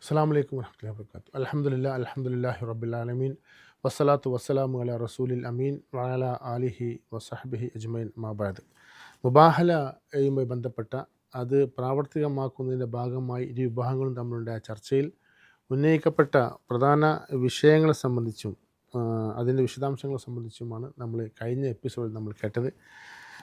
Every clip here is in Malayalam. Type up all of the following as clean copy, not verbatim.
അസ്സലാമു അലൈക്കും വറഹ്മത്തുള്ളാഹി വബറകാതുഹു. അൽഹംദുലില്ലാഹി റബ്ബിൽ ആലമീൻ വസ്സലാത്തു വസ്സലാമു അലാ റസൂലിൽ അമീൻ വഅലാ ആലിഹി വസഹ്ബിഹി അജ്മഈൻ മാ ബഅദ്. മുബാഹലയുമായി ബന്ധപ്പെട്ട അത് പ്രാവർത്തികമാക്കുന്നതിൻ്റെ ഭാഗമായി ഇരു വിഭാഗങ്ങളും തമ്മിലുണ്ടായ ചർച്ചയിൽ ഉന്നയിക്കപ്പെട്ട പ്രധാന വിഷയങ്ങളെ സംബന്ധിച്ചും അതിൻ്റെ വിശദാംശങ്ങളെ സംബന്ധിച്ചുമാണ് നമ്മൾ കഴിഞ്ഞ എപ്പിസോഡിൽ നമ്മൾ കേട്ടത്.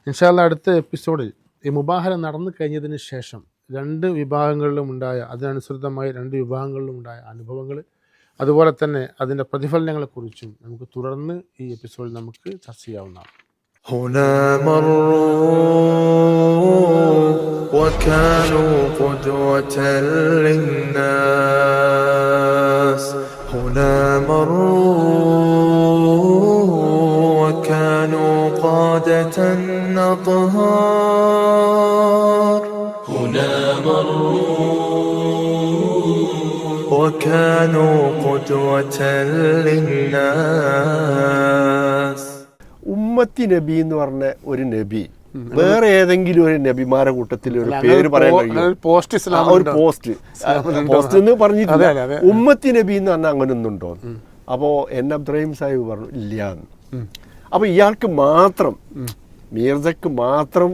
ഇൻഷാ അല്ലാഹ് അടുത്ത എപ്പിസോഡിൽ ഈ മുബാഹല നടന്നു കഴിഞ്ഞതിന് ശേഷം രണ്ട് വിഭാഗങ്ങളിലും ഉണ്ടായ അതിനനുസൃതമായി രണ്ട് വിഭാഗങ്ങളിലും ഉണ്ടായ അനുഭവങ്ങൾ, അതുപോലെ തന്നെ അതിൻ്റെ പ്രതിഫലനങ്ങളെക്കുറിച്ചും നമുക്ക് തുടർന്ന് ഈ എപ്പിസോഡിൽ നമുക്ക് ചർച്ച ചെയ്യാവുന്നതാണ്. هنا مروا وكانوا قدوة للناس هنا مروا وكانوا قادة أطهار هنا مروا وكانوا قدوة للناس. ഉമ്മത്തി നബി എന്ന് പറഞ്ഞ ഒരു നബി വേറെ ഏതെങ്കിലും ഒരു നബിമാരെ കൂട്ടത്തിൽ ഒരു പേര് പറയാൻ കഴിയും? ഒരു പോസ്റ്റ് എന്ന് പറഞ്ഞിട്ടില്ല. ഉമ്മത്തി നബി എന്ന് പറഞ്ഞാൽ അങ്ങനെ ഒന്നുണ്ടോ? അപ്പോ എൻ അബ്ദുറഹീം സാഹിബ് പറഞ്ഞു ഇല്ലാന്ന്. അപ്പൊ ഇയാൾക്ക് മാത്രം, മീർസക്ക് മാത്രം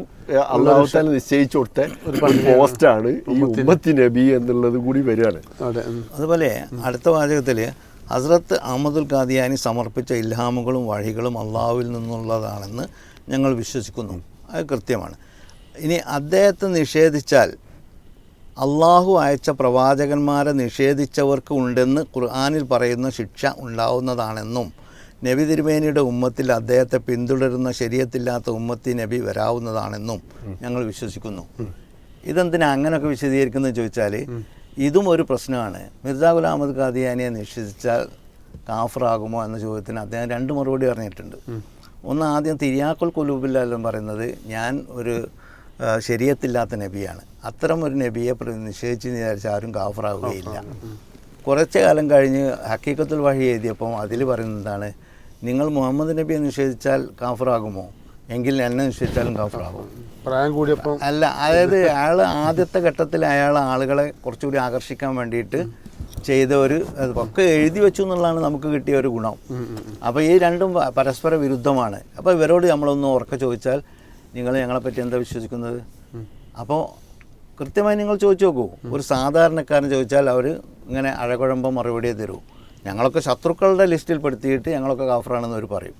അള്ളാഹു തആല നിശ്ചയിച്ചു കൊടുത്ത ഒരു പോസ്റ്റാണ് ഈ ഉമ്മത്തി നബി എന്നുള്ളത് കൂടി വരികയാണ്. അതുപോലെ അടുത്ത വാചകത്തില് ഹസ്രത്ത് അഹമ്മദുൽ ഖാദിയാനി സമർപ്പിച്ച ഇൽഹാമുകളും വഴികളും അള്ളാഹുവിൽ നിന്നുള്ളതാണെന്ന് ഞങ്ങൾ വിശ്വസിക്കുന്നു. അത് കൃത്യമാണ്. ഇനി അദ്ദേഹത്തെ നിഷേധിച്ചാൽ അള്ളാഹു അയച്ച പ്രവാചകന്മാരെ നിഷേധിച്ചവർക്ക് ഉണ്ടെന്ന് ഖുർആനിൽ പറയുന്ന ശിക്ഷ ഉണ്ടാവുന്നതാണെന്നും നബി തിരുമേനിയുടെ ഉമ്മത്തിൽ അദ്ദേഹത്തെ പിന്തുടരുന്ന ശരീഅത്തില്ലാത്ത ഉമ്മത്തി നബി വരാവുന്നതാണെന്നും ഞങ്ങൾ വിശ്വസിക്കുന്നു. ഇതെന്തിനാ അങ്ങനെയൊക്കെ വിശദീകരിക്കുന്നത് ചോദിച്ചാൽ ഇതും ഒരു പ്രശ്നമാണ്. മിർസ ഗുലാം അഹമ്മദ് ഖാദിയാനിയെ നിഷേധിച്ചാൽ കാഫറാകുമോ എന്ന ചോദ്യത്തിന് അദ്ദേഹം രണ്ട് മറുപടി പറഞ്ഞിട്ടുണ്ട്. ഒന്ന്, ആദ്യം തിരിയാക്കുൽ ഖുലൂബിലെല്ലാം പറയുന്നത് ഞാൻ ഒരു ശരീഅത്തില്ലാത്ത നബിയാണ്, അത്തരം ഒരു നബിയെ നിഷേധിച്ച് വിചാരിച്ച ആരും കാഫറാവുകയില്ല. കുറച്ച് കാലം കഴിഞ്ഞ് ഹക്കീഖത്തുൽ വഹി എഴുതിയപ്പോൾ അതിൽ പറയുന്നതാണ്, നിങ്ങൾ മുഹമ്മദ് നബിയെ നിഷേധിച്ചാൽ കാഫറാകുമോ? എങ്കിൽ എന്നെ നിഷേധിച്ചാലും കാഫറാകും. പ്രായം കൂടിയപ്പോൾ അല്ല, അതായത് അയാൾ ആദ്യത്തെ ഘട്ടത്തിൽ അയാൾ ആളുകളെ കുറച്ചുകൂടി ആകർഷിക്കാൻ വേണ്ടിയിട്ട് ചെയ്ത ഒരു ഒക്കെ എഴുതി വെച്ചു എന്നുള്ളതാണ് നമുക്ക് കിട്ടിയ ഒരു ഗുണം. അപ്പോൾ ഈ രണ്ടും പരസ്പര വിരുദ്ധമാണ്. അപ്പോൾ ഇവരോട് നമ്മളൊന്ന് ഉറക്കെ ചോദിച്ചാൽ നിങ്ങൾ ഞങ്ങളെപ്പറ്റി എന്താ വിശ്വസിക്കുന്നത്? അപ്പോൾ കൃത്യമായി നിങ്ങൾ ചോദിച്ചു നോക്കൂ. ഒരു സാധാരണക്കാരൻ ചോദിച്ചാൽ അവർ ഇങ്ങനെ അഴകുഴമ്പം മറുപടിയെ തരൂ. ഞങ്ങളൊക്കെ ശത്രുക്കളുടെ ലിസ്റ്റിൽ പെടുത്തിയിട്ട് ഞങ്ങളൊക്കെ കാഫറാണെന്ന് അവർ പറയും.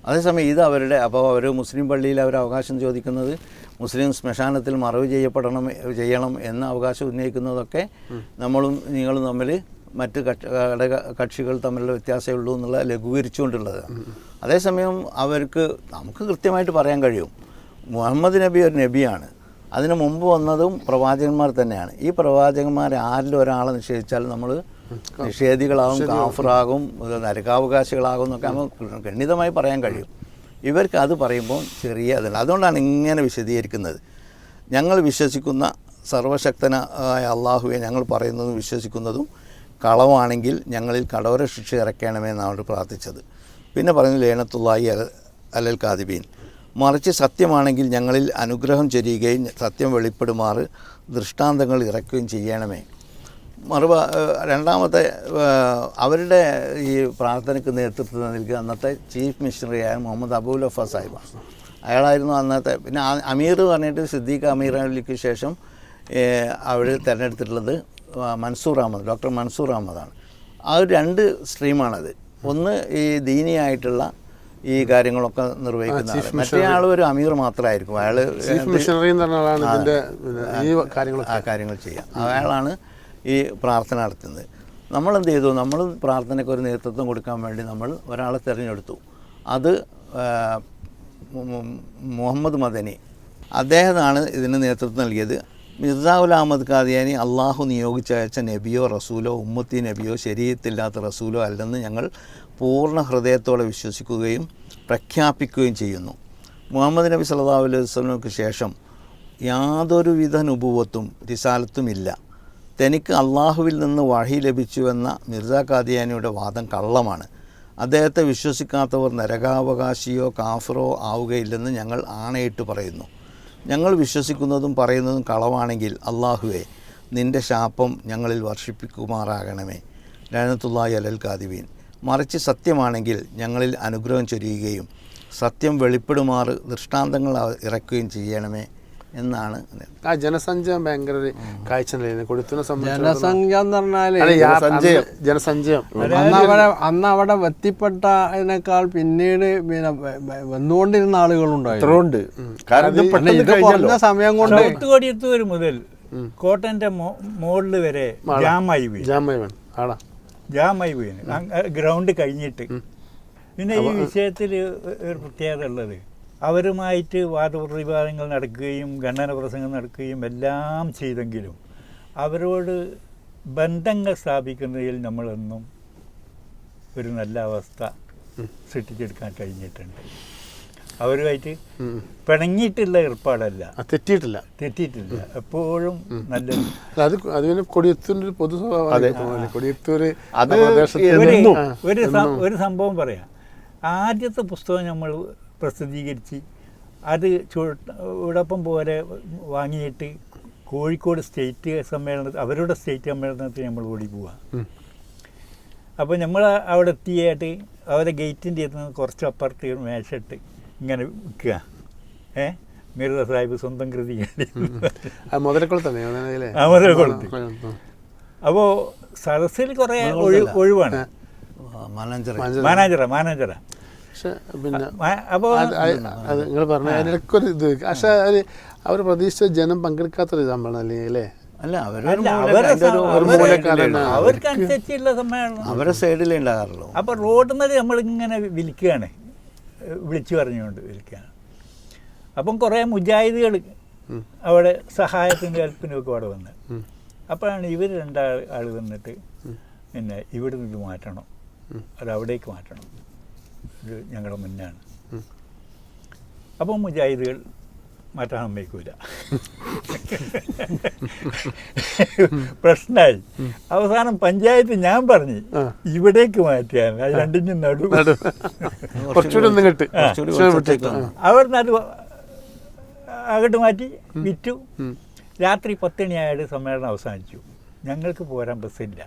അതേസമയം ഇത് അവരുടെ, അപ്പോൾ അവർ മുസ്ലിം പള്ളിയിൽ അവർ അവകാശം ചോദിക്കുന്നത് മുസ്ലിം ശ്മശാനത്തിൽ മറവ് ചെയ്യണം എന്ന അവകാശം ഉന്നയിക്കുന്നതൊക്കെ നമ്മളും നിങ്ങളും തമ്മിൽ മറ്റ് കക്ഷികൾ തമ്മിലുള്ള വ്യത്യാസമേ ഉള്ളൂ എന്നുള്ള ലഘൂകരിച്ചുകൊണ്ടുള്ളത്. അതേസമയം നമുക്ക് കൃത്യമായിട്ട് പറയാൻ കഴിയും, മുഹമ്മദ് നബി ഒരു നബിയാണ്. അതിനു മുമ്പ് വന്നതും പ്രവാചകന്മാർ തന്നെയാണ്. ഈ പ്രവാചകന്മാർ ആരിലും ഒരാളെ നിഷേധിച്ചാൽ നമ്മൾ നിഷേധികളാകും, കാഫറാകും, നരകാവകാശികളാകും എന്നൊക്കെ നമുക്ക് ഗണ്യതമായി പറയാൻ കഴിയും. ഇവർക്ക് അത് പറയുമ്പോൾ ചെറിയ അതുണ്ട്. അതുകൊണ്ടാണ് ഇങ്ങനെ വിശദീകരിക്കുന്നത്. ഞങ്ങൾ വിശ്വസിക്കുന്ന സർവശക്തനായ അള്ളാഹുവെ ഞങ്ങൾ പറയുന്നതും വിശ്വസിക്കുന്നതും കളവാണെങ്കിൽ ഞങ്ങളിൽ കടോര ശിക്ഷ ഇറക്കണമെന്നാണ് പ്രാർത്ഥിച്ചത്. പിന്നെ പറയുന്നത് ലേനത്തുള്ളാഹി അലൽ കാദിബീൻ, മറിച്ച് സത്യമാണെങ്കിൽ ഞങ്ങളിൽ അനുഗ്രഹം ചൊരിയുകയും സത്യം വെളിപ്പെടുമാറ് ദൃഷ്ടാന്തങ്ങൾ ഇറക്കുകയും ചെയ്യണമേ. രണ്ടാമത്തെ, അവരുടെ ഈ പ്രാർത്ഥനയ്ക്ക് നേതൃത്വം നൽകിയ അന്നത്തെ ചീഫ് മിഷണറിയായ മുഹമ്മദ് അബൂൽ വഫ സാഹിബാണ്. അയാളായിരുന്നു അന്നത്തെ. പിന്നെ അമീർ പറഞ്ഞിട്ട് സിദ്ദീഖ് അമീർ അലിക്ക് ശേഷം അവർ തിരഞ്ഞെടുത്തിട്ടുള്ളത് ഡോക്ടർ മൻസൂർ അഹമ്മദാണ്. ആ ഒരു രണ്ട് സ്ട്രീമാണത്. ഒന്ന് ഈ ദീനിയായിട്ടുള്ള ഈ കാര്യങ്ങളൊക്കെ നിർവഹിക്കുന്ന, മറ്റേ ആൾ ഒരു അമീർ മാത്രമായിരിക്കും. അയാൾ കാര്യങ്ങൾ ചെയ്യാം. അയാളാണ് ഈ പ്രാർത്ഥന നടത്തുന്നത്. നമ്മളെന്ത് ചെയ്തു? നമ്മൾ പ്രാർത്ഥനയ്ക്ക് ഒരു നേതൃത്വം കൊടുക്കാൻ വേണ്ടി നമ്മൾ ഒരാളെ തിരഞ്ഞെടുത്തു. അത് മുഹമ്മദ് മദനി, അദ്ദേഹമാണ് ഇതിന് നേതൃത്വം നൽകിയത്. മിർസ ഗുലാം അഹമ്മദ് ഖാദിയാനി അള്ളാഹു നിയോഗിച്ചയച്ച നബിയോ റസൂലോ ഉമ്മത്തി നബിയോ ശരീഅത്തില്ലാത്ത റസൂലോ അല്ലെന്ന് ഞങ്ങൾ പൂർണ്ണ ഹൃദയത്തോടെ വിശ്വസിക്കുകയും പ്രഖ്യാപിക്കുകയും ചെയ്യുന്നു. മുഹമ്മദ് നബി സല്ലല്ലാഹു അലൈഹി വസല്ലമയ്ക്ക് ശേഷം യാതൊരുവിധ നുബുവത്തും റിസാലത്തുമില്ല. തനിക്ക് അള്ളാഹുവിൽ നിന്ന് വഹി ലഭിച്ചുവെന്ന മിർസ ഖാദിയാനിയുടെ വാദം കള്ളമാണ്. അദ്ദേഹത്തെ വിശ്വസിക്കാത്തവർ നരകാവകാശിയോ കാഫറോ ആവുകയില്ലെന്ന് ഞങ്ങൾ ആണയിട്ട് പറയുന്നു. ഞങ്ങൾ വിശ്വസിക്കുന്നതും പറയുന്നതും കളവാണെങ്കിൽ അള്ളാഹുവേ, നിൻ്റെ ശാപം ഞങ്ങളിൽ വർഷിപ്പിക്കുമാറാകണമേ. ലഅനത്തുല്ലാഹി അലൽ കാദിബീൻ. മറിച്ച് സത്യമാണെങ്കിൽ ഞങ്ങളിൽ അനുഗ്രഹം ചൊരിയുകയും സത്യം വെളിപ്പെടുമാറ് ദൃഷ്ടാന്തങ്ങൾ ഇറക്കുകയും ചെയ്യണമേ എന്നാണ്. ആ ജനസഞ്ചയം ഭയങ്കര ഒരു കാഴ്ച കൊടുത്തുന്ന ജനസംഖ്യ എന്ന് പറഞ്ഞാല് ജനസഞ്ചയം അന്ന് അവിടെ എത്തിപ്പെട്ടതിനേക്കാൾ പിന്നീട് പിന്നെ വന്നുകൊണ്ടിരുന്ന ആളുകളുണ്ടായിരുന്നു. കാരണം ഇത് കുറഞ്ഞ സമയം കൊണ്ട് കൊടിയത്തൂർ മുതൽ കോട്ടന്റെ മോളിൽ വരെ ജാമായി വീണ് ഗ്രൗണ്ട് കഴിഞ്ഞിട്ട്. പിന്നെ ഈ വിഷയത്തിൽ ഒരു പ്രത്യേകത ഉള്ളത്, അവരുമായിട്ട് വാദപ്രതിവാദങ്ങൾ നടക്കുകയും ഖണ്ഡന പ്രസംഗം നടക്കുകയും എല്ലാം ചെയ്തെങ്കിലും അവരോട് ബന്ധങ്ങൾ സ്ഥാപിക്കുന്നതിൽ നമ്മളൊന്നും ഒരു നല്ല അവസ്ഥ സൃഷ്ടിച്ചെടുക്കാൻ കഴിഞ്ഞിട്ടുണ്ട്. അവരുമായിട്ട് പിണങ്ങിയിട്ടുള്ള ഏർപ്പാടല്ല, തെറ്റിയിട്ടില്ല, എപ്പോഴും നല്ല. അത് കൊടിയത്തൂരിന്റെ പൊതു സ്വഭാവം. കൊടിയത്തൂര് ഒരു സംഭവം പറയാം. ആദ്യത്തെ പുസ്തകം നമ്മൾ പ്രസിദ്ധീകരിച്ച് അത് ചുടപ്പം പോലെ വാങ്ങിയിട്ട് കോഴിക്കോട് സ്റ്റേറ്റ് സമ്മേളനത്തിൽ, അവരുടെ സ്റ്റേറ്റ് സമ്മേളനത്തിൽ നമ്മൾ ഓടി പോവാം. അപ്പോൾ നമ്മൾ അവിടെ എത്തിയായിട്ട് അവരെ ഗേറ്റിൻ്റെ അടുത്ത് കുറച്ച് അപ്പുറത്ത് മേശിട്ട് ഇങ്ങനെ വിൽക്കുക. മിർസ സാഹിബ് സ്വന്തം കൃതി മുതലക്കുളത്ത്. അപ്പോൾ സദസ്സിൽ കുറേ ഒഴിവാണ്. മാനാഞ്ചിറ. പിന്നെ അപ്പോൾ നിങ്ങൾ പറഞ്ഞ അതിനൊരു ഇത്, പക്ഷെ അവർ പ്രതീക്ഷിച്ച ജനം പങ്കെടുക്കാത്തൊരു സമ്മേളനം അല്ലേ? അല്ല, അവർക്കനുസരിച്ചുള്ള സമ്മേളനം അവരുടെ സൈഡിലേ ഉണ്ടാകാറുള്ളൂ. അപ്പോൾ റോഡിൽ നിന്ന് നമ്മളിങ്ങനെ വിളിക്കുകയാണ്, വിളിച്ചു പറഞ്ഞുകൊണ്ട് വിളിക്കുകയാണ്. അപ്പം കുറേ മുജാഹിദുകൾ അവിടെ സഹായത്തിനും ഹെൽപ്പിനും ഒക്കെ അവിടെ വന്ന്. അപ്പോഴാണ് ഇവർ രണ്ടാൾ വന്നിട്ട് പിന്നെ ഇവിടെ നിന്ന് മാറ്റണം, അത് അവിടേക്ക് മാറ്റണം, ഇത് ഞങ്ങളുടെ മുന്നാണ്. അപ്പം മുജാഹിദുകൾ മാറ്റാൻ സമ്മതിക്കൂല. പ്രശ്നമായി. അവസാനം പഞ്ചായത്ത് ഞാൻ പറഞ്ഞു ഇവിടേക്ക് മാറ്റിയാൽ അത് രണ്ടിനും അവിടുന്ന് അത് അങ്ങോട്ട് മാറ്റി വിറ്റു. രാത്രി 10 മണിയായിട്ട് സമ്മേളനം അവസാനിച്ചു. ഞങ്ങൾക്ക് പോരാൻ ബസ്സില്ല.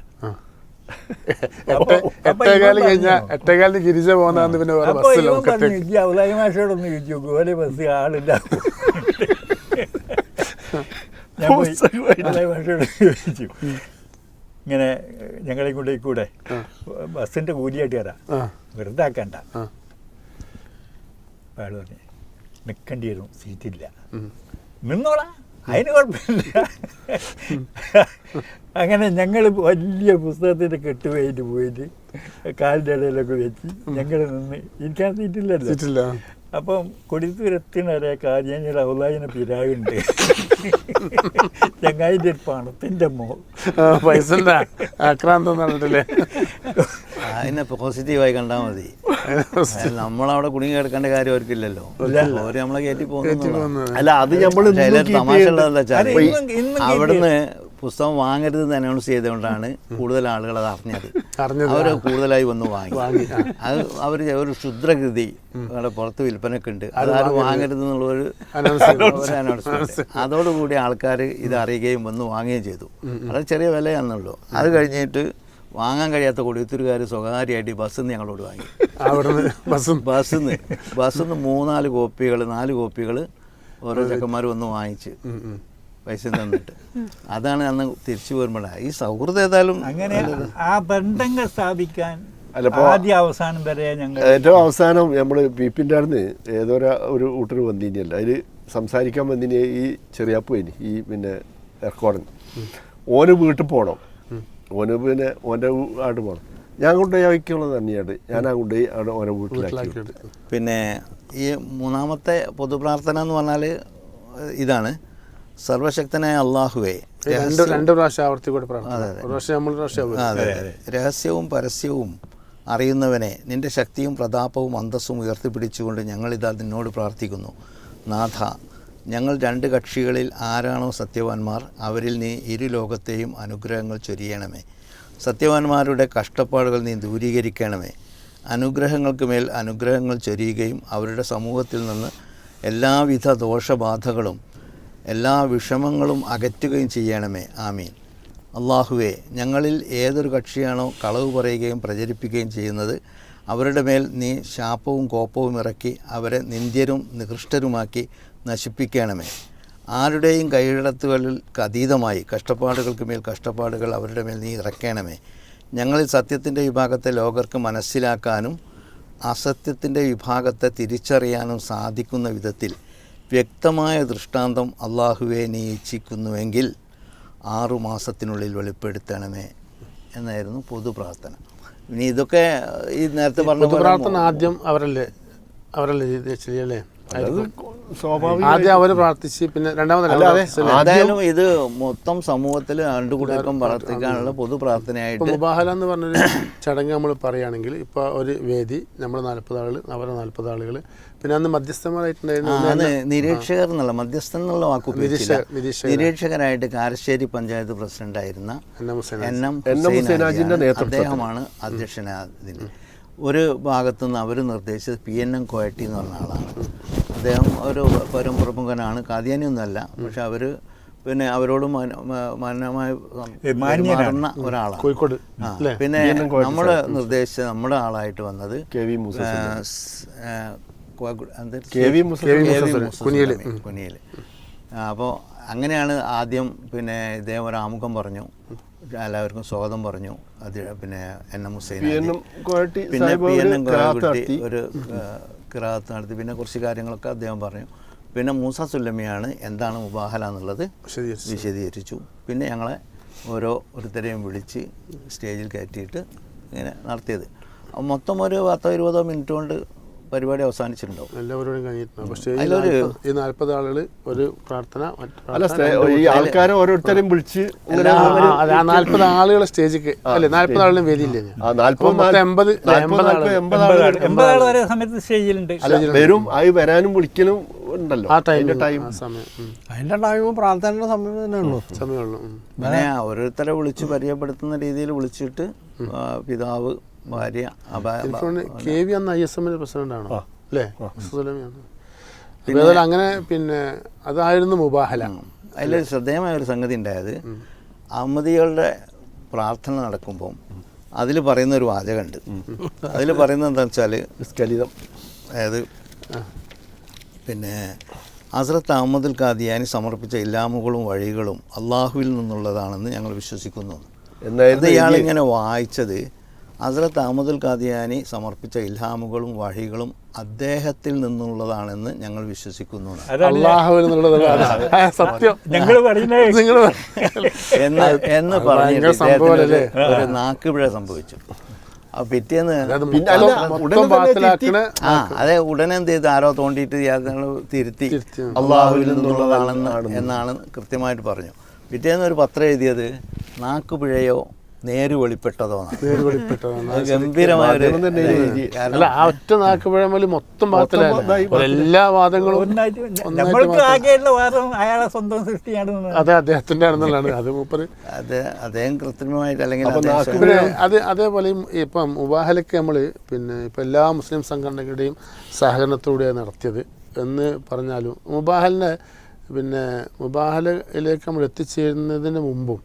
ഔലായിമാഷോടൊന്ന് ചോദിച്ചു, ഗോലെ ബസ് ആളില്ല. ഞാൻ ഔലായിമാഷോട് ചോദിച്ചു, ഇങ്ങനെ ഞങ്ങളെ കൂടെ ബസ്സിൻ്റെ കൂലിയായിട്ട് തരാം, വെറുതെ ആക്കണ്ട. അയാൾ പറഞ്ഞു നിൽക്കേണ്ടി വരും, സീറ്റില്ല. നിന്നോളാം, അതിന് കുഴപ്പമില്ല. അങ്ങനെ ഞങ്ങൾ വലിയ പുസ്തകത്തിൻ്റെ കെട്ടുപോയിട്ട് പോയിട്ട് കാലിൻ്റെ ഇടയിലൊക്കെ വെച്ച് ഞങ്ങൾ നിന്ന് ഇരിക്കാൻ സീറ്റില്ലല്ലോ. അപ്പം കൊടിത്തൂരെത്തിന് കാര്യം ഔലായിനെ പിരാഗുണ്ട്. ചങ്ങായിൻ്റെ പണത്തിൻ്റെ പൈസ ആക്രാന്തം നടന്നിട്ടില്ലേ? അതിനെ പോസിറ്റീവായി കണ്ടാൽ മതി. നമ്മളവിടെ കുടുങ്ങി കിടക്കേണ്ട കാര്യം അവർക്കില്ലല്ലോ. അവര് നമ്മളെ കയറ്റി പോകുന്നു. അല്ല, അത് നമ്മൾ തമാശ ഉള്ളതല്ല. അവിടുന്ന് പുസ്തകം വാങ്ങരുതെന്ന് അനൗൺസ് ചെയ്തുകൊണ്ടാണ് കൂടുതൽ ആളുകൾ അത് അറിഞ്ഞത്. അവർ കൂടുതലായി വന്ന് വാങ്ങി. അത് അവർ ഒരു ക്ഷുദ്രകൃതി അവിടെ പുറത്ത് വിൽപ്പനക്കുണ്ട്, അതാരും വാങ്ങരുതെന്നുള്ളൊരു അനൗൺസ്മെന്റ്. അതോടുകൂടി ആൾക്കാർ ഇത് അറിയുകയും വന്ന് വാങ്ങുകയും ചെയ്തു. അത് ചെറിയ വിലയാണെന്നുള്ളൂ. അത് കഴിഞ്ഞിട്ട് വാങ്ങാൻ കഴിയാത്ത കൊടിയത്തൂരുകാർ സ്വകാര്യമായിട്ട് ബസ്സിൽ നിന്ന് ഞങ്ങളോട് വാങ്ങി. ബസ്സിൽ നിന്ന് 3-4 കോപ്പികൾ 4 കോപ്പികൾ ഓരോ ചെക്കന്മാർ വന്ന് വാങ്ങിച്ച് പൈസ തന്നിട്ട്. അതാണ് അന്ന് തിരിച്ചു വരുമ്പോഴാണ് ഈ സൗഹൃദം. ഏതായാലും അങ്ങനെ ആ ബന്ധങ്ങൾ സ്ഥാപിക്കാൻ ആദ്യ അവസാനം വരെ ഞങ്ങൾ ഏറ്റവും അവസാനം നമ്മൾ പിപ്പിൻ്റെ അടുത്ത് ഏതോ ഒരു കൂട്ടർ വന്നിനിയല്ല, അതിൽ സംസാരിക്കാൻ വന്നിനി ഈ ചെറിയാപ്പുവിന് ഈ പിന്നെ റെക്കോർഡിന് ഓന് വീട്ടിൽ പോകണം. ഓന് പിന്നെ ഓൻ്റെ ആയിട്ട് പോകണം. ഞാൻ കൊണ്ടുപോയി വയ്ക്കുള്ളത് തന്നെയാണ്. ഞാൻ ആ കൊണ്ടുപോയി അവിടെ ഓരോ വീട്ടിലാക്കി. പിന്നെ ഈ മൂന്നാമത്തെ പൊതുപ്രാർത്ഥന എന്ന് പറഞ്ഞാൽ ഇതാണ്: സർവശക്തനായ അള്ളാഹുവേ, രഹസ്യവും പരസ്യവും അറിയുന്നവനെ, നിൻ്റെ ശക്തിയും പ്രതാപവും അന്തസ്സും ഉയർത്തിപ്പിടിച്ചുകൊണ്ട് ഞങ്ങളിതാ നിന്നോട് പ്രാർത്ഥിക്കുന്നു. നാഥ, ഞങ്ങൾ 2 കക്ഷികളിൽ ആരാണോ സത്യവാന്മാർ അവരിൽ നീ ഇരു ലോകത്തെയും അനുഗ്രഹങ്ങൾ ചൊരിയണമേ. സത്യവാന്മാരുടെ കഷ്ടപ്പാടുകൾ നീ ദൂരീകരിക്കണമേ. അനുഗ്രഹങ്ങൾക്ക് മേൽ അനുഗ്രഹങ്ങൾ ചൊരിയുകയും അവരുടെ സമൂഹത്തിൽ നിന്ന് എല്ലാവിധ ദോഷബാധകളും എല്ലാ വിഷമങ്ങളും അകറ്റുകയും ചെയ്യണമേ. ആമീൻ. അള്ളാഹുവേ, ഞങ്ങളിൽ ഏതൊരു കക്ഷിയാണോ കളവ് പറയുകയും പ്രചരിപ്പിക്കുകയും ചെയ്യുന്നത് അവരുടെ മേൽ നീ ശാപവും കോപവും ഇറക്കി അവരെ നിന്ദ്യരും നികൃഷ്ടരുമാക്കി നശിപ്പിക്കണമേ. ആരുടെയും കൈയിടത്തുകൾക്ക് അതീതമായി കഷ്ടപ്പാടുകൾക്ക് മേൽ കഷ്ടപ്പാടുകൾ അവരുടെ മേൽ നീ ഇറക്കണമേ. ഞങ്ങളിൽ സത്യത്തിൻ്റെ വിഭാഗത്തെ ലോകർക്ക് മനസ്സിലാക്കാനും അസത്യത്തിൻ്റെ വിഭാഗത്തെ തിരിച്ചറിയാനും സാധിക്കുന്ന വിധത്തിൽ വ്യക്തമായ ദൃഷ്ടാന്തം അള്ളാഹുവെ നീ ഇച്ഛിക്കുന്നുവെങ്കിൽ 6 മാസത്തിനുള്ളിൽ വെളിപ്പെടുത്തണമേ എന്നായിരുന്നു പൊതുപ്രാർത്ഥന. ഇനി ഇതൊക്കെ ഈ നേരത്തെ പറഞ്ഞ പ്രാർത്ഥന ആദ്യം അവരല്ലേ ചെയ്യല്ലേ? സ്വാഭാവിക ആദ്യം അവർ പ്രാർത്ഥിച്ച് പിന്നെ എന്തായാലും ഇത് മൊത്തം സമൂഹത്തിൽ രണ്ടുകൂട്ടർക്കും പ്രാർത്ഥിക്കാനുള്ള പൊതു പ്രാർത്ഥനയായിട്ട് മുബാഹല എന്ന് പറഞ്ഞൊരു ചടങ്ങ് നമ്മൾ പറയുകയാണെങ്കിൽ ഇപ്പോൾ ഒരു വേദി നമ്മൾ 40 ആളുകൾ അവരെ 40 ആളുകൾ പിന്നെ അന്ന് മധ്യസ്ഥന്മാരായിട്ടുണ്ടായിരുന്നു നിരീക്ഷകർ എന്നുള്ള മധ്യസ്ഥൻ എന്നുള്ള വാക്ക് നിരീക്ഷകരായിട്ട് കാരശ്ശേരി പഞ്ചായത്ത് പ്രസിഡന്റായിരുന്ന എൻ.എം. ഹുസൈൻ അദ്ദേഹമാണ് അധ്യക്ഷനായതിന്. ഒരു ഭാഗത്തുനിന്ന് അവർ നിർദ്ദേശിച്ചത് PNM കോയട്ടി എന്ന് പറഞ്ഞ ആളാണ്. അദ്ദേഹം ഒരു പരമപ്രമുഖനാണ്, കാദിയാനിയൊന്നുമല്ല, പക്ഷെ അവർ പിന്നെ അവരോട് മാന്യമായി മാറുന്ന ഒരാളാണ്. കോഴിക്കോട്. പിന്നെ നമ്മൾ നിർദ്ദേശിച്ച നമ്മുടെ ആളായിട്ട് വന്നത് കുനിയിൽ. അപ്പോൾ അങ്ങനെയാണ് ആദ്യം പിന്നെ ഇദ്ദേഹം ഒരു ആമുഖം പറഞ്ഞു, എല്ലാവർക്കും സ്വാഗതം പറഞ്ഞു. അത് പിന്നെ എൻ.എം. ഹുസൈൻ പിന്നെ PNM കോയട്ടി ഒരു ഖിറാഅത്ത് നടത്തി. പിന്നെ കുറച്ച് കാര്യങ്ങളൊക്കെ അദ്ദേഹം പറഞ്ഞു. പിന്നെ മൂസ സുല്ലമിയാണ് എന്താണ് മുബാഹല എന്നുള്ളത് വിശദീകരിച്ചു. പിന്നെ ഞങ്ങളെ ഓരോരുത്തരെയും വിളിച്ച് സ്റ്റേജിൽ കയറ്റിയിട്ട് ഇങ്ങനെ നടത്തിയത്. മൊത്തം ഒരു 10-20 മിനിറ്റ് കൊണ്ട് പരിപാടി അവസാനിച്ചിട്ടുണ്ടാവും. എല്ലാവരോടും കഴിഞ്ഞിട്ടുണ്ടാവും. പക്ഷേ ഈ 40 ആളുകൾ ഒരു പ്രാർത്ഥന ഈ ആൾക്കാരെ ഓരോരുത്തരെയും വിളിച്ച് 40 ആളുകളെ സ്റ്റേജിക്ക് അല്ലേ 40 ആളുകളും വേദിയില്ലേ? 80 ആൾ വരെ സമയത്ത് സ്റ്റേജിലുണ്ട്. വരും ആയി വരാനും വിളിക്കലും ഉണ്ടല്ലോ. ആ ടൈം സമയം അതിൻ്റെ ടൈമും പ്രാർത്ഥനയുടെ സമയം തന്നെയുള്ളൂ. സമയമുള്ളൂ. പിന്നെ ഓരോരുത്തരെ വിളിച്ച് പരിചയപ്പെടുത്തുന്ന രീതിയിൽ വിളിച്ചിട്ട് പിതാവ്, ഭാര്യ, KV അന്ന് ISM പ്രസിഡന്റ് ആണോ അല്ലേ? അങ്ങനെ പിന്നെ അതായിരുന്നു മുബാഹല. അതിൽ ശ്രദ്ധേയമായ ഒരു സംഗതി ഉണ്ടായത്, അഹമ്മദികളുടെ പ്രാർത്ഥന നടക്കുമ്പം അതിൽ പറയുന്ന ഒരു വാചകമുണ്ട്. അതിൽ പറയുന്നത് എന്താണെന്ന് വെച്ചാൽ സ്ഖലിതം, അതായത് പിന്നെ ഹസ്രത്ത് അഹമ്മദുൽ ഖാദിയാനി സമർപ്പിച്ച ഇല്ലാമുകളും വഴികളും അള്ളാഹുവിൽ നിന്നുള്ളതാണെന്ന് ഞങ്ങൾ വിശ്വസിക്കുന്നു. അത് ഇയാളിങ്ങനെ വായിച്ചത് ഹസ്രത്ത് അഹമ്മദുൽ ഖാദിയാനി സമർപ്പിച്ച ഇൽഹാമുകളും വഴികളും അദ്ദേഹത്തിൽ നിന്നുള്ളതാണെന്ന് ഞങ്ങൾ വിശ്വസിക്കുന്നു എന്ന് പറഞ്ഞിട്ട് ഒരു നാക്കുപിഴ സംഭവിച്ചു. പിറ്റേന്ന് അതെ ഉടനെ എന്ത് ചെയ്തു, ആരോ തോണ്ടിയിട്ട് തിരുത്തി അള്ളാഹുവിൽ നിന്നുള്ളതാണെന്ന് എന്നാണ് കൃത്യമായിട്ട് പറഞ്ഞു. പിറ്റേന്ന് ഒരു പത്രം എഴുതിയത് നാക്കുപിഴയോ നേര് വെളിപ്പെട്ടതോ ഗംഭീരമായ ഒറ്റ നാക്കുപിഴ മൊത്തം എല്ലാ വാദങ്ങളും അയാളെ സ്വന്തം സൃഷ്ടിയാണ്. അതെ, അദ്ദേഹത്തിന്റെ ആണെന്നുള്ളതാണ് അത് മൂപ്പര്. അദ്ദേഹം കൃത്രിമമായിട്ട് അല്ലെങ്കിൽ അതേപോലെ ഇപ്പം മുബാഹലയ്ക്ക് നമ്മൾ പിന്നെ ഇപ്പം എല്ലാ മുസ്ലിം സംഘടനകളുടെയും സഹകരണത്തോടെയാണ് നടത്തിയത് എന്ന് പറഞ്ഞാലും മുബാഹലിനെ പിന്നെ മുബാഹലയിലേക്ക് നമ്മൾ എത്തിച്ചേരുന്നതിന് മുമ്പും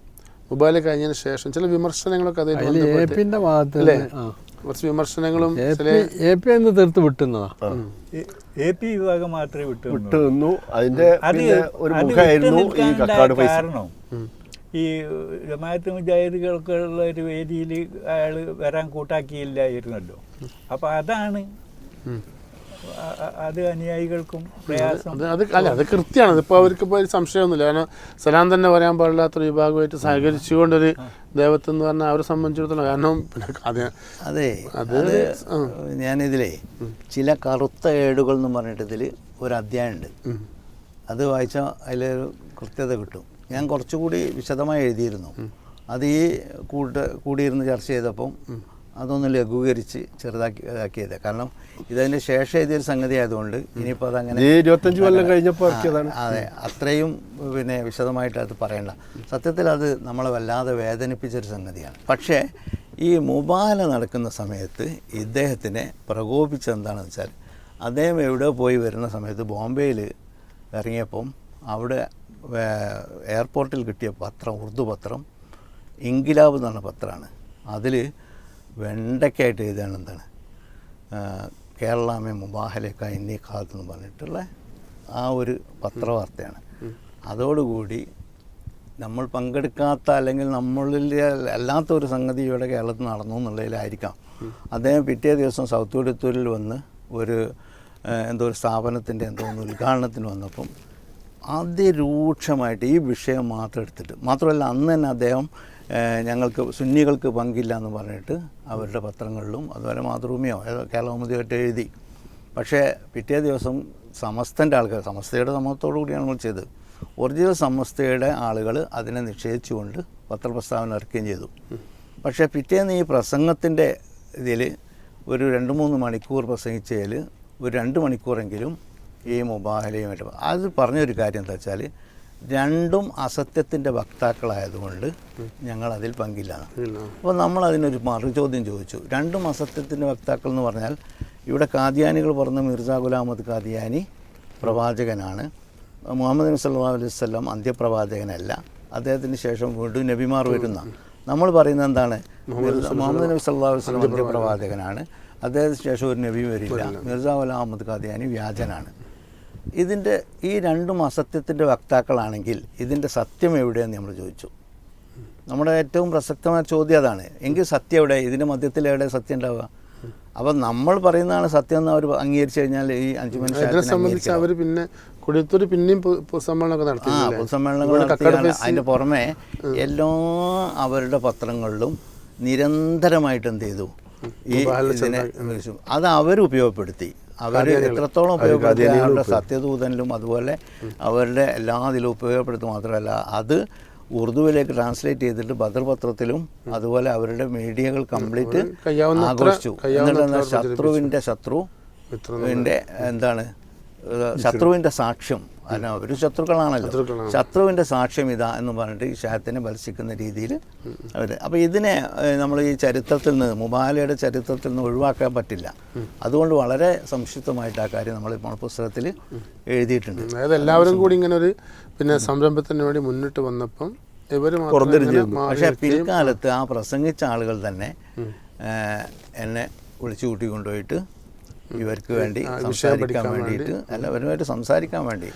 മുബാഹല കഴിഞ്ഞതിന് ശേഷം ചില വിമർശനങ്ങളൊക്കെ കുറച്ച് വിമർശനങ്ങളും തീർത്ത് വിട്ടുന്നതാ. AP വിഭാഗം മാത്രമേ വിട്ടുനിന്നു. അതിന്റെ ഒരു മുഖമായിരുന്നു ഈ കക്കാട് ഫൈസൽ. കാരണം ഈ ജമാഅത്ത് മുജാഹിദുകൾക്കുള്ള ഒരു വേദിയിൽ അയാൾ വരാൻ കൂട്ടാക്കിയില്ലായിരുന്നല്ലോ. അപ്പം അതാണ് അത് അനുയായികൾക്കും പ്രയാസം. അത് കൃത്യമാണ്. ഇപ്പോൾ അവർക്കിപ്പോൾ ഒരു സംശയമൊന്നുമില്ല. കാരണം സലാം തന്നെ പറയാൻ പാടില്ലാത്തൊരു വിഭാഗമായിട്ട് സഹകരിച്ചുകൊണ്ടൊരു ദൈവത്തെ എന്ന് പറഞ്ഞാൽ അവരെ സംബന്ധിച്ചിടത്തോളം. കാരണം അതെ അത് ഞാനിതിലേ ചില കറുത്ത ഏടുകൾ എന്ന് പറഞ്ഞിട്ട് ഇതിൽ ഒരു അധ്യായമുണ്ട്. അത് വായിച്ചാൽ അതിലൊരു കൃത്യത കിട്ടും. ഞാൻ കുറച്ചുകൂടി വിശദമായി എഴുതിയിരുന്നു. അത് ഈ കൂടിയിരുന്ന് ചർച്ച ചെയ്തപ്പം അതൊന്ന് ലഘൂകരിച്ച് ചെറുതാക്കിയത്. കാരണം ഇതതിൻ്റെ ശേഷം എഴുതിയൊരു സംഗതി ആയതുകൊണ്ട് ഇനിയിപ്പോൾ അതങ്ങനെ 25 കൊല്ലം കഴിഞ്ഞപ്പോൾ അതെ അത്രയും പിന്നെ വിശദമായിട്ട് അത് പറയണ്ട. സത്യത്തിൽ അത് നമ്മളെ വല്ലാതെ വേദനിപ്പിച്ചൊരു സംഗതിയാണ്. പക്ഷേ ഈ മുബാഹല നടക്കുന്ന സമയത്ത് ഇദ്ദേഹത്തിനെ പ്രകോപിച്ചെന്താണെന്ന് വെച്ചാൽ അദ്ദേഹം എവിടെ പോയി വരുന്ന സമയത്ത് ബോംബെയിൽ ഇറങ്ങിയപ്പം അവിടെ എയർപോർട്ടിൽ കിട്ടിയ പത്രം, ഉറുദു പത്രം, ഇൻകിലാബ് എന്ന് പറഞ്ഞ പത്രമാണ്. അതിൽ വെണ്ടയ്ക്കായിട്ട് എഴുതുകയാണ് എന്താണ്, കേരളമേ മുബാഹലേക്ക എന്നീ കാലത്തെന്ന് പറഞ്ഞിട്ടുള്ള ആ ഒരു പത്രവാർത്തയാണ്. അതോടുകൂടി നമ്മൾ പങ്കെടുക്കാത്ത അല്ലെങ്കിൽ നമ്മളിൽ അല്ലാത്ത ഒരു സംഗതി ഇവിടെ കേരളത്തിൽ നടന്നു എന്നുള്ളതിലായിരിക്കാം അദ്ദേഹം പിറ്റേ ദിവസം സൗത്ത് കൊടിയത്തൂരിൽ വന്ന് ഒരു എന്തോ ഒരു സ്ഥാപനത്തിൻ്റെ എന്തോ ഒന്ന് ഉദ്ഘാടനത്തിന് വന്നപ്പം അതിരൂക്ഷമായിട്ട് ഈ വിഷയം മാത്രം എടുത്തിട്ട്, മാത്രമല്ല അന്ന് തന്നെ അദ്ദേഹം ഞങ്ങൾക്ക് സുന്നികൾക്ക് പങ്കില്ല എന്ന് പറഞ്ഞിട്ട് അവരുടെ പത്രങ്ങളിലും അതുപോലെ മാതൃഭൂമിയോ കേരളകൗമുദിയായിട്ട് എഴുതി. പക്ഷേ പിറ്റേ ദിവസം സമസ്തൻ്റെ ആൾക്കാർ, സമസ്തയുടെ സമ്മതത്തോടു കൂടിയാണ് നമ്മൾ ചെയ്തത്, ഒറിജിനൽ സമസ്തയുടെ ആളുകൾ അതിനെ നിഷേധിച്ചുകൊണ്ട് പത്രപ്രസ്താവന ഇറക്കുകയും ചെയ്തു. പക്ഷേ പിറ്റേന്ന് ഈ പ്രസംഗത്തിൻ്റെ ഇതിൽ ഒരു 2-3 മണിക്കൂർ പ്രസംഗിച്ചതിൽ ഒരു 2 മണിക്കൂറെങ്കിലും ഈ മുബാഹലയുമായിട്ട് അത് പറഞ്ഞൊരു കാര്യം എന്താ വെച്ചാൽ, രണ്ടും അസത്യത്തിൻ്റെ വക്താക്കളായതുകൊണ്ട് ഞങ്ങൾ അതിൽ പങ്കില്ലാണ്. അപ്പോൾ നമ്മൾ അതിനൊരു മറുചോദ്യം ചോദിച്ചു. രണ്ടും അസത്യത്തിൻ്റെ വക്താക്കൾ എന്ന് പറഞ്ഞാൽ ഇവിടെ കാദിയാനികൾ പറഞ്ഞ മിർസ ഗുലാം അഹമ്മദ് കാദിയാനി പ്രവാചകനാണ്, മുഹമ്മദ് നബി സല്ലല്ലാഹു അലൈഹി വസല്ലം അന്ത്യപ്രവാചകനല്ല, അദ്ദേഹത്തിന് ശേഷം വീണ്ടും നബിമാർ വരുന്ന. നമ്മൾ പറയുന്നത് എന്താണ്, മുഹമ്മദ് നബി സല്ലല്ലാഹു അലൈഹി വസല്ലം അന്ത്യപ്രവാചകനാണ്, അദ്ദേഹത്തിന് ശേഷം ഒരു നബി വരില്ല, മിർസ ഗുലാം അഹമ്മദ് കാദിയാനി വ്യാജനാണ്. ഇതിൻ്റെ ഈ രണ്ടും അസത്യത്തിൻ്റെ വക്താക്കളാണെങ്കിൽ ഇതിൻ്റെ സത്യം എവിടെയെന്ന് നമ്മൾ ചോദിച്ചു. നമ്മുടെ ഏറ്റവും പ്രസക്തമായ ചോദ്യം അതാണ്. എങ്കിൽ സത്യം എവിടെ, ഇതിൻ്റെ മധ്യത്തിൽ എവിടെ സത്യം ഉണ്ടാവുക? അപ്പം നമ്മൾ പറയുന്നതാണ് സത്യം എന്ന് അവർ അംഗീകരിച്ചു കഴിഞ്ഞാൽ ഈ അഞ്ചുമണി സംബന്ധിച്ച് അവർ പിന്നെ കൊടിയത്തൂർ പിന്നെയും പൊതുസമ്മേളനമൊക്കെ നടത്തി. പൊതുസമ്മേളനങ്ങൾ നടത്തി. അതിൻ്റെ പുറമെ എല്ലാ അവരുടെ പത്രങ്ങളിലും നിരന്തരമായിട്ട് എന്ത് ചെയ്തു, ഈ ഇതിനെ അത് അവരുപയോഗപ്പെടുത്തി. അവർ എത്രത്തോളം ഉപയോഗപ്പെടുത്തി അവരുടെ സത്യദൂതനിലും അതുപോലെ അവരുടെ എല്ലാ ഇതിലും ഉപയോഗപ്പെടുത്തുക മാത്രമല്ല, അത് ഉറുദുവിലേക്ക് ട്രാൻസ്ലേറ്റ് ചെയ്തിട്ട് ബദർ പത്രത്തിലും അതുപോലെ അവരുടെ മീഡിയകൾ കംപ്ലീറ്റ് ആഘോഷിച്ചു. എന്നിട്ട് ശത്രുവിൻ്റെ എന്താണ് ശത്രുവിൻ്റെ സാക്ഷ്യം, കാരണം അവർ ശത്രുക്കളാണല്ലോ, ശത്രുവിൻ്റെ സാക്ഷ്യം ഇതാ എന്ന് പറഞ്ഞിട്ട് ഈ ഷാത്തിനെ ബലസിക്കുന്ന രീതിയിൽ അവർ. അപ്പോൾ ഇതിനെ നമ്മൾ ഈ ചരിത്രത്തിൽ നിന്ന്, മുബാഹലയുടെ ചരിത്രത്തിൽ നിന്ന് ഒഴിവാക്കാൻ പറ്റില്ല. അതുകൊണ്ട് വളരെ സംക്ഷിപ്തമായിട്ട് ആ കാര്യം നമ്മൾ ഇപ്പോൾ പുസ്തകത്തിൽ എഴുതിയിട്ടുണ്ട്. അതായത് എല്ലാവരും കൂടി ഇങ്ങനെ ഒരു പിന്നെ സംരംഭത്തിന് വേണ്ടി മുന്നിട്ട് വന്നപ്പം ഇവർ പക്ഷേ പിൽക്കാലത്ത് ആ പ്രസംഗിച്ച ആളുകൾ തന്നെ എന്നെ വിളിച്ചു കൂട്ടിക്കൊണ്ടുപോയിട്ട് ഇവർക്ക് വേണ്ടി സംസാരിക്കാൻ വേണ്ടിയിട്ട് അവരുമായിട്ട് സംസാരിക്കാൻ വേണ്ടി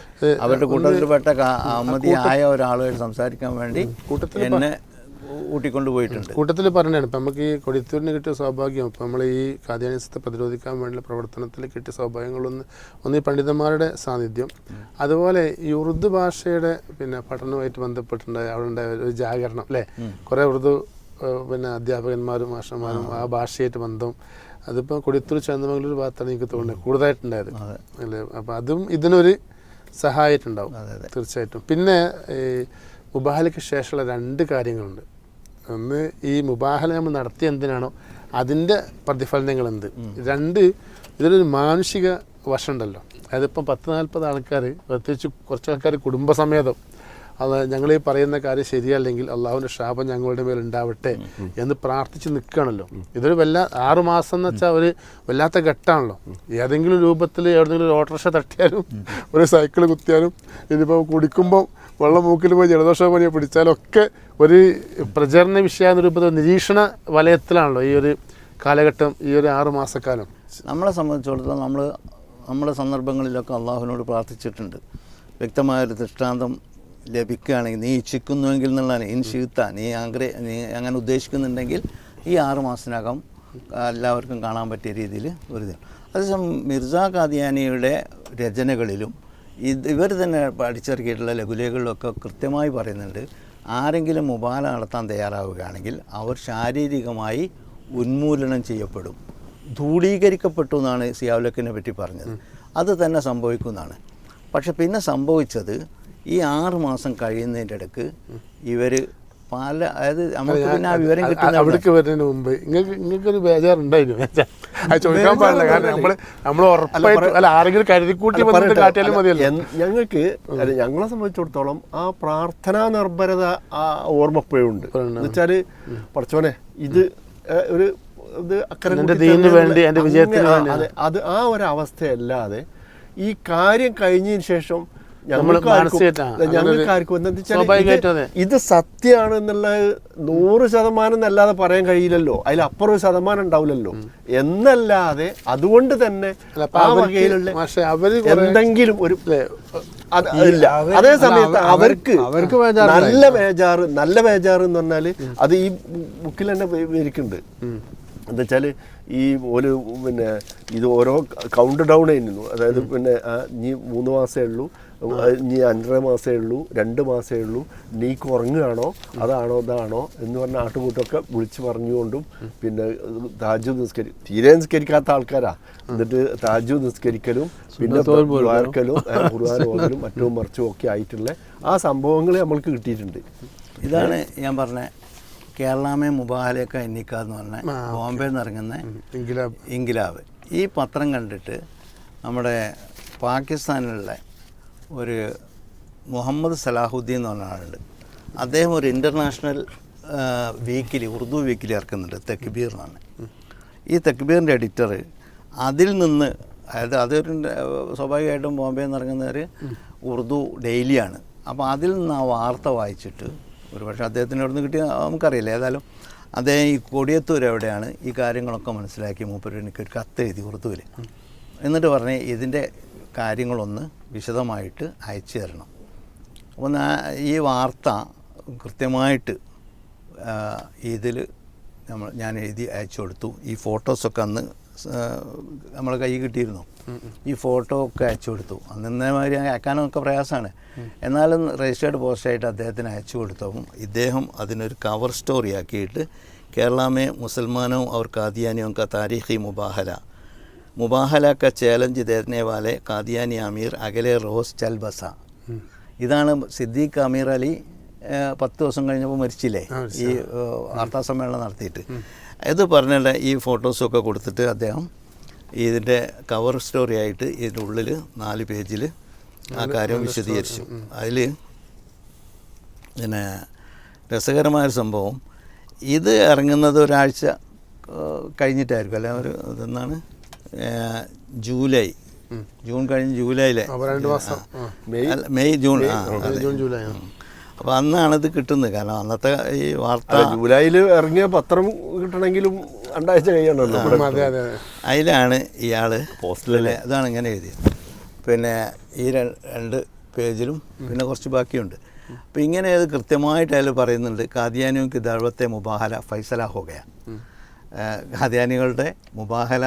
അവരുടെ കൂട്ടത്തിൽപ്പെട്ട അഹമ്മദിയായ ഒരാളുമായിട്ട് സംസാരിക്കാൻ വേണ്ടി എന്നെ കൂട്ടിക്കൊണ്ട് പോയിട്ടുണ്ട്. കൂട്ടത്തിൽ പറഞ്ഞാണ് ഇപ്പം നമുക്ക് ഈ കൊടിയത്തൂരിന് കിട്ടിയ സൗഭാഗ്യം, ഇപ്പം നമ്മൾ ഈ കാദ്യാനിസത്തെ പ്രതിരോധിക്കാൻ വേണ്ടിയുള്ള പ്രവർത്തനത്തിൽ കിട്ടിയ സൗഭാഗ്യങ്ങളൊന്ന് ഈ പണ്ഡിതന്മാരുടെ സാന്നിധ്യം, അതുപോലെ ഈ ഉറുദു ഭാഷയുടെ പിന്നെ പഠനവുമായിട്ട് ബന്ധപ്പെട്ടിട്ടുണ്ടായ അവിടെ ഉണ്ടായ ഒരു ജാഗരണം അല്ലേ, കുറേ ഉറുദു പിന്നെ അധ്യാപകന്മാരും മാഷന്മാരും ആ ഭാഷയായിട്ട് ബന്ധം, അതിപ്പോൾ കൊടിയത്തൂർ ചന്ദമംഗലൂർ ഭാഗത്താണ് എനിക്ക് തോന്നുന്നത് കൂടുതലായിട്ടുണ്ടായത് അല്ലേ. അപ്പം അതും ഇതിനൊരു സഹായമായിട്ടുണ്ടാവും തീർച്ചയായിട്ടും. പിന്നെ ഈ മുബാഹലയ്ക്ക് ശേഷമുള്ള 2 കാര്യങ്ങളുണ്ട്. ഒന്ന്, ഈ മുബാഹല നമ്മൾ നടത്തിയ എന്തിനാണോ അതിൻ്റെ പ്രതിഫലനങ്ങൾ എന്ത്. 2, ഇതിലൊരു മാനുഷിക വശമുണ്ടല്ലോ. അതിപ്പം 10-40 ആൾക്കാർ, പ്രത്യേകിച്ച് കുറച്ച് ആൾക്കാർ കുടുംബസമേതം അത് ഞങ്ങൾ ഈ പറയുന്ന കാര്യം ശരിയല്ലെങ്കിൽ അള്ളാഹുവിൻ്റെ ശാപം ഞങ്ങളുടെ മേൽ ഉണ്ടാവട്ടെ എന്ന് പ്രാർത്ഥിച്ച് നിൽക്കുകയാണല്ലോ. ഇതൊരു 6 മാസം എന്ന് വെച്ചാൽ ഒരു വല്ലാത്ത ഘട്ടമാണല്ലോ. ഏതെങ്കിലും രൂപത്തിൽ എവിടെയെങ്കിലും ഒരു ഓട്ടോറിക്ഷ തട്ടിയാലും ഒരു സൈക്കിൾ കുത്തിയാലും ഇനിയിപ്പോൾ കുടിക്കുമ്പോൾ വെള്ളം മൂക്കിൽ പോയി ജലദോഷ പനിയെ പിടിച്ചാലൊക്കെ ഒരു പ്രചരണ വിഷയ രൂപത്തിൽ നിരീക്ഷണ വലയത്തിലാണല്ലോ ഈ ഒരു കാലഘട്ടം, ഈ ഒരു 6 മാസക്കാലം. നമ്മളെ സംബന്ധിച്ചിടത്തോളം നമ്മുടെ സന്ദർഭങ്ങളിലൊക്കെ അള്ളാഹുവിനോട് പ്രാർത്ഥിച്ചിട്ടുണ്ട്. വ്യക്തമായൊരു ദൃഷ്ടാന്തം ലഭിക്കുകയാണെങ്കിൽ, നീ ഇച്ഛിക്കുന്നുവെങ്കിൽ എന്നുള്ളതാണ് ഇൻഷീത്ത, നീ അങ്ങനെ ഉദ്ദേശിക്കുന്നുണ്ടെങ്കിൽ ഈ 6 മാസത്തിനകം എല്ലാവർക്കും കാണാൻ പറ്റിയ രീതിയിൽ ഒരു ഇത്. അതേസമയം മിർസ ഖാദിയാനിയുടെ രചനകളിലും ഇവർ തന്നെ പഠിച്ചിറക്കിയിട്ടുള്ള ലഘുലേഖകളിലൊക്കെ കൃത്യമായി പറയുന്നുണ്ട്, ആരെങ്കിലും മുബാല നടത്താൻ തയ്യാറാവുകയാണെങ്കിൽ അവർ ശാരീരികമായി ഉന്മൂലനം ചെയ്യപ്പെടും, ധൂളീകരിക്കപ്പെട്ടു എന്നാണ് സിയാവുലക്കിനെ പറ്റി പറഞ്ഞത്. അത് തന്നെ സംഭവിക്കുന്നതാണ്. പക്ഷെ പിന്നെ സംഭവിച്ചത് ഈ 6 മാസം കഴിയുന്നതിൻ്റെ ഇടയ്ക്ക് ഇവർ അതായത് നമുക്ക് പിന്നെ ആ വിവരം അവിടേക്ക് വരുന്നതിന് മുമ്പ് നിങ്ങൾക്കൊരു ബേജാറുണ്ടായിരുന്നു ചോദിക്കാൻ പാടില്ല, കാരണം നമ്മൾ ഉറപ്പായിട്ടും അല്ല ആരെങ്കിലും കരുതിക്കൂട്ടി കാട്ടിയാലും മതിയല്ലോ. ഞങ്ങൾക്ക് ഞങ്ങളെ സംബന്ധിച്ചിടത്തോളം ആ പ്രാർത്ഥനാ നിർഭരത ആ ഓർമ്മ എപ്പോഴും ഉണ്ട്. എന്ന് വെച്ചാൽ പഠിച്ചോനെ ഇത് ഒരു വിജയത്തിന് അത് ആ ഒരു അവസ്ഥയല്ലാതെ ഈ കാര്യം കഴിഞ്ഞതിന് ശേഷം ഞങ്ങൾക്കാർക്കും എന്താ സ്വാഭാവികമായിട്ടും അതെ. ഇത് സത്യമാണ് എന്നുള്ളത് 100% എന്നല്ലാതെ പറയാൻ കഴിയില്ലല്ലോ, അതിലപ്പുറം ഒരു ശതമാനം ഉണ്ടാവില്ലല്ലോ എന്നല്ലാതെ അതുകൊണ്ട് തന്നെ ആ വകയിലുള്ള എന്തെങ്കിലും ഒരു ഇല്ല. അതേ സമയത്ത് അവർക്ക് നല്ല ബേജാറ് എന്ന് പറഞ്ഞാല് അത് ഈ ബുക്കിൽ തന്നെ ഇരിക്കുന്നുണ്ട്. എന്താ വെച്ചാൽ ഈ ഒരു പിന്നെ ഇത് ഓരോ കൗണ്ട് ഡൗൺ ചെയ്യുന്നു. അതായത് പിന്നെ ഇനി 3 മാസമേ ഉള്ളൂ, ഇനി 5.5 മാസമേ ഉള്ളൂ, 2 മാസമേ ഉള്ളൂ, നീ കുറങ്ങുകയാണോ അതാണോ ഇതാണോ എന്ന് പറഞ്ഞ ആട്ടുകൂട്ടൊക്കെ വിളിച്ച് പറഞ്ഞുകൊണ്ടും പിന്നെ താജ്ജുദ് തീരെ നിസ്കരിക്കാത്ത ആൾക്കാരാ, എന്നിട്ട് താജ്ജുദ് നിസ്കരിക്കലും പിന്നെ ദ്വാരക്കലും ഖുർആൻ ഓതലും മറ്റും മറിച്ചും ഒക്കെ ആയിട്ടുള്ള ആ സംഭവങ്ങൾ നമ്മൾക്ക് കിട്ടിയിട്ടുണ്ട്. ഇതാണ് ഞാൻ പറഞ്ഞ കേരളമേ മുബാഹലയൊക്കെ എണ്ണിക്കാന്ന് പറഞ്ഞ ബോംബെയിൽ നിന്ന് ഇറങ്ങുന്ന ഇൻകിലാബ്. ഈ പത്രം കണ്ടിട്ട് നമ്മുടെ പാകിസ്ഥാനിലുള്ള ഒരു മുഹമ്മദ് സലാഹുദ്ദീൻ എന്ന് പറഞ്ഞ ആളുണ്ട്. അദ്ദേഹം ഒരു ഇൻ്റർനാഷണൽ വീക്കിലി ഉറുദു വീക്കിലി ഇറക്കുന്നുണ്ട്, തക്ബീർ എന്നാണ്. ഈ തക്ബീറിൻ്റെ എഡിറ്റർ അതിൽ നിന്ന്, അതായത് അതൊരു സ്വാഭാവികമായിട്ടും ബോംബെയിൽ നിന്ന് ഇറങ്ങുന്നവർ ഉറുദു ഡെയിലിയാണ്. അപ്പോൾ അതിൽ നിന്ന് ആ വാർത്ത വായിച്ചിട്ട് ഒരു പക്ഷേ അദ്ദേഹത്തിൻ്റെ അവിടെ നിന്ന് കിട്ടിയ നമുക്കറിയില്ല, ഏതായാലും അദ്ദേഹം ഈ കൊടിയത്തൂർ എവിടെയാണ് ഈ കാര്യങ്ങളൊക്കെ മനസ്സിലാക്കി മൂപ്പര് എനിക്കൊരു കത്ത് എഴുതി ഉറുദുവിൽ. എന്നിട്ട് പറഞ്ഞ് ഇതിൻ്റെ കാര്യങ്ങളൊന്ന് വിശദമായിട്ട് അയച്ചു തരണം. അപ്പോൾ ഈ വാർത്ത കൃത്യമായിട്ട് ഇതിൽ ഞാൻ എഴുതി അയച്ചു കൊടുത്തു. ഈ ഫോട്ടോസൊക്കെ അന്ന് നമ്മളെ കൈ കിട്ടിയിരുന്നു. ഈ ഫോട്ടോ ഒക്കെ അയച്ചു കൊടുത്തു. അന്നേമാതിരി അയക്കാനൊക്കെ പ്രയാസമാണ്, എന്നാലും രജിസ്റ്റേർഡ് പോസ്റ്റായിട്ട് അദ്ദേഹത്തിന് അയച്ചു കൊടുത്തപ്പം ഇദ്ദേഹം അതിനൊരു കവർ സ്റ്റോറി ആക്കിയിട്ട് കേരള में मुसलमानों और कादियानियों का तारीख़ी मुबाहला का चैलेंज देने वाले कादियानी अमीर अगले रोज़ चल बसा. ഇതാണ് സിദ്ദീഖ് അമീർ അലി 10 ദിവസം കഴിഞ്ഞപ്പോൾ മരിച്ചില്ലേ ഈ വാർത്താ സമ്മേളനം നടത്തിയിട്ട്. ഇത് പറഞ്ഞിട്ട് ഈ ഫോട്ടോസൊക്കെ കൊടുത്തിട്ട് അദ്ദേഹം ഇതിൻ്റെ കവർ സ്റ്റോറി ആയിട്ട് ഇതിൻ്റെ ഉള്ളിൽ 4 പേജിൽ ആ കാര്യം വിശദീകരിച്ചു. അതിൽ പിന്നെ രസകരമായൊരു സംഭവം, ഇത് ഇറങ്ങുന്നത് ഒരാഴ്ച കഴിഞ്ഞിട്ടായിരിക്കും, അല്ല ഒരു ഇതെന്നാണ് ജൂൺ കഴിഞ്ഞ് ജൂലൈയിലെ മെയ് ജൂൺ ജൂലൈ. അപ്പോൾ അന്നാണ് ഇത് കിട്ടുന്നത്. കാരണം അന്നത്തെ ഈ വാർത്ത ജൂലൈയിൽ ഇറങ്ങിയ പത്രം കിട്ടണമെങ്കിലും 2 ആഴ്ച കഴിയണമല്ലോ. അതിലാണ് ഇയാൾ പോസ്റ്റിലെ ഇതാണ് ഇങ്ങനെ എഴുതിയത്. പിന്നെ ഈ 2 പേജിലും പിന്നെ കുറച്ച് ബാക്കിയുണ്ട്. അപ്പോൾ ഇങ്ങനെ അത് കൃത്യമായിട്ട് അതിൽ പറയുന്നുണ്ട്. കാദിയാനിക്ക് ദഅവത്തെ മുബാഹല ഫൈസല ഹോ ഗയ. ഖാദിയാനികളുടെ മുബാഹല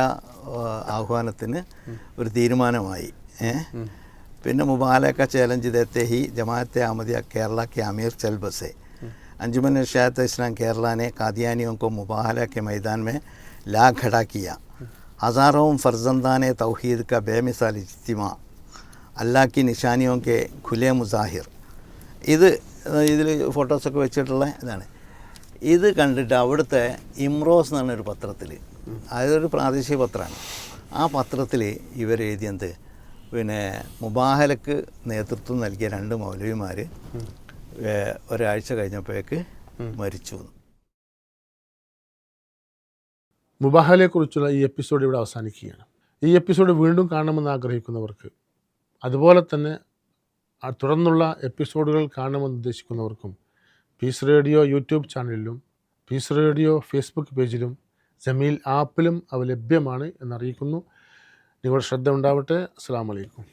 ആഹ്വാനത്തിന് ഒരു തീരുമാനമായി. പിന്നെ മുബാഹല का चैलेंज देते ही जमात अहमदिया केरला के अमीर चल बसे. अंजुमन इरशाद इस्लाम केरला ने कादियानियों को मुबाहला के मैदान में ला खड़ा किया. हज़ारों फर्जंदान तौहीद का बेमिसाल इज्तिमा, अल्लाह की निशानियों के खुले मुजाहिर. ഇതിൽ ഫോട്ടോസൊക്കെ വെച്ചിട്ടുള്ള ഇതാണ്. ഇത് കണ്ടിട്ട് അവിടുത്തെ ഇംറോസ് എന്ന് പറഞ്ഞൊരു പത്രത്തിൽ, അതൊരു പ്രാദേശിക പത്രമാണ്, ആ പത്രത്തിൽ ഇവരെഴുതിയത് പിന്നെ മുബാഹലക്ക് നേതൃത്വം നൽകിയ 2 മൗലവിമാർ ഒരാഴ്ച കഴിഞ്ഞപ്പോഴേക്ക് മരിച്ചു. മുബാഹലയെക്കുറിച്ചുള്ള ഈ എപ്പിസോഡ് ഇവിടെ അവസാനിക്കുകയാണ്. ഈ എപ്പിസോഡ് വീണ്ടും കാണണമെന്ന് ആഗ്രഹിക്കുന്നവർക്ക്, അതുപോലെ തന്നെ തുടർന്നുള്ള എപ്പിസോഡുകൾ കാണണമെന്ന് ഉദ്ദേശിക്കുന്നവർക്കും പീസ് റേഡിയോ യൂട്യൂബ് ചാനലിലും പീസ് റേഡിയോ ഫേസ്ബുക്ക് പേജിലും ജമീൽ ആപ്പിലും അവ ലഭ്യമാണ് എന്നറിയിക്കുന്നു. നിങ്ങളുടെ ശ്രദ്ധ ഉണ്ടാവട്ടെ. അസ്സലാമു അലൈക്കും.